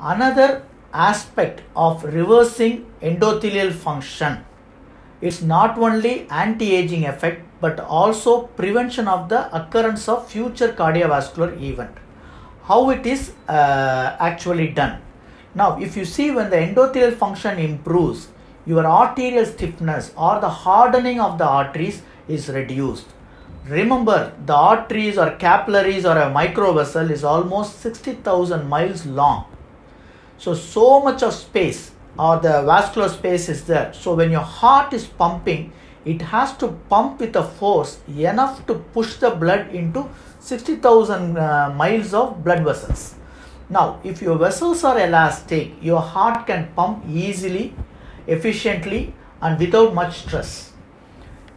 Another aspect of reversing endothelial function is not only anti-aging effect but also prevention of the occurrence of future cardiovascular event. How it is actually done? Now, if you see, when the endothelial function improves, your arterial stiffness or the hardening of the arteries is reduced. Remember, the arteries or capillaries or a microvessel is almost 60,000 miles long. So much of space or the vascular space is there. So when your heart is pumping, it has to pump with a force enough to push the blood into 60,000 miles of blood vessels. Now, if your vessels are elastic, your heart can pump easily, efficiently and without much stress.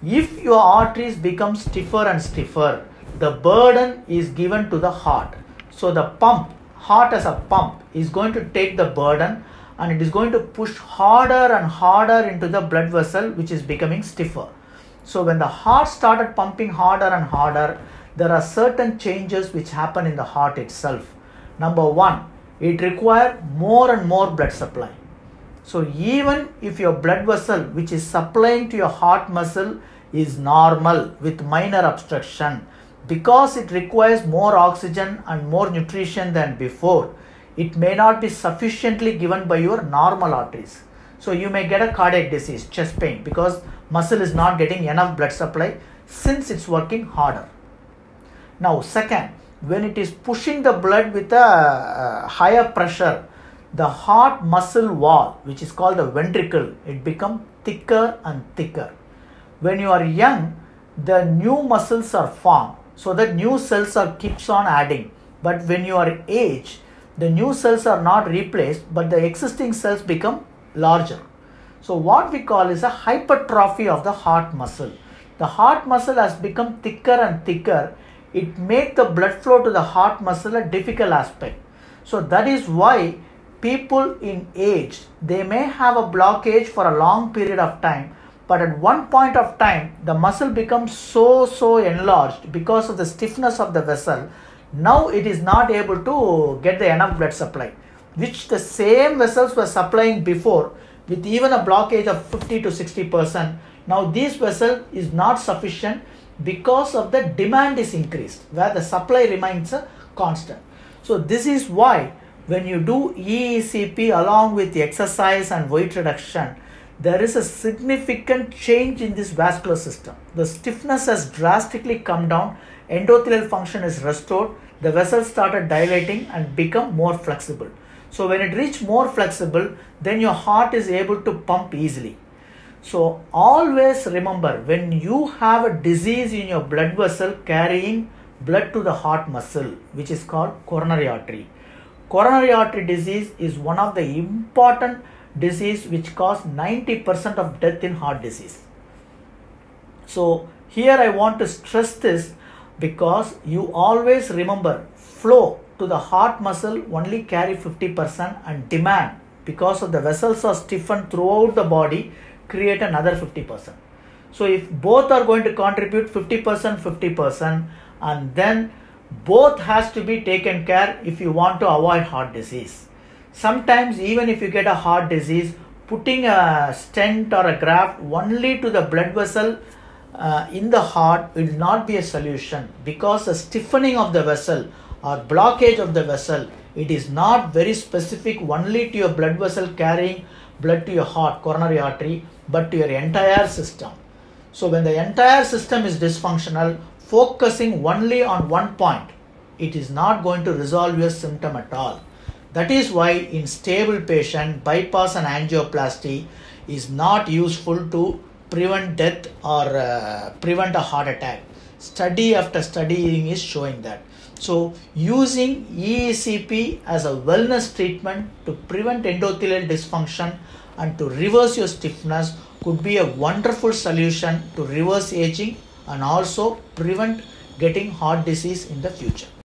If your arteries become stiffer and stiffer, the burden is given to the heart. So the heart as a pump is going to take the burden and it is going to push harder and harder into the blood vessel, which is becoming stiffer. So when the heart started pumping harder and harder, there are certain changes which happen in the heart itself. Number one, it requires more and more blood supply. So even if your blood vessel which is supplying to your heart muscle is normal with minor obstruction, because it requires more oxygen and more nutrition than before, it may not be sufficiently given by your normal arteries. So you may get a cardiac disease, chest pain, because muscle is not getting enough blood supply since it's working harder. Now second, when it is pushing the blood with a higher pressure, the heart muscle wall, which is called the ventricle, it becomes thicker and thicker. When you are young, the new muscles are formed, so that new cells keeps on adding. But when you are aged, the new cells are not replaced, but the existing cells become larger. So what we call is a hypertrophy of the heart muscle. The heart muscle has become thicker and thicker. It makes the blood flow to the heart muscle a difficult aspect. So that is why people in age, they may have a blockage for a long period of time, but at one point of time the muscle becomes so enlarged because of the stiffness of the vessel. Now it is not able to get the enough blood supply, which the same vessels were supplying before with even a blockage of 50 to 60%. Now this vessel is not sufficient because of the demand is increased, where the supply remains constant. So this is why when you do EECP along with the exercise and weight reduction, there is a significant change in this vascular system. The stiffness has drastically come down, endothelial function is restored, the vessels started dilating and become more flexible. So when it reaches more flexible, then your heart is able to pump easily. So always remember, when you have a disease in your blood vessel carrying blood to the heart muscle, which is called coronary artery. Coronary artery disease is one of the important disease which causes 90% of death in heart disease. So here I want to stress this, because you always remember, flow to the heart muscle only carry 50% and demand, because of the vessels are stiffened throughout the body, create another 50%. So if both are going to contribute 50%, and then both has to be taken care if you want to avoid heart disease. Sometimes even if you get a heart disease, putting a stent or a graft only to the blood vessel in the heart will not be a solution, because the stiffening of the vessel or blockage of the vessel, it is not very specific only to your blood vessel carrying blood to your heart, coronary artery, but to your entire system. So when the entire system is dysfunctional, focusing only on one point, it is not going to resolve your symptom at all. That is why in stable patient, bypass and angioplasty is not useful to prevent death or prevent a heart attack. Study after study is showing that. So using EECP as a wellness treatment to prevent endothelial dysfunction and to reverse your stiffness could be a wonderful solution to reverse aging and also prevent getting heart disease in the future.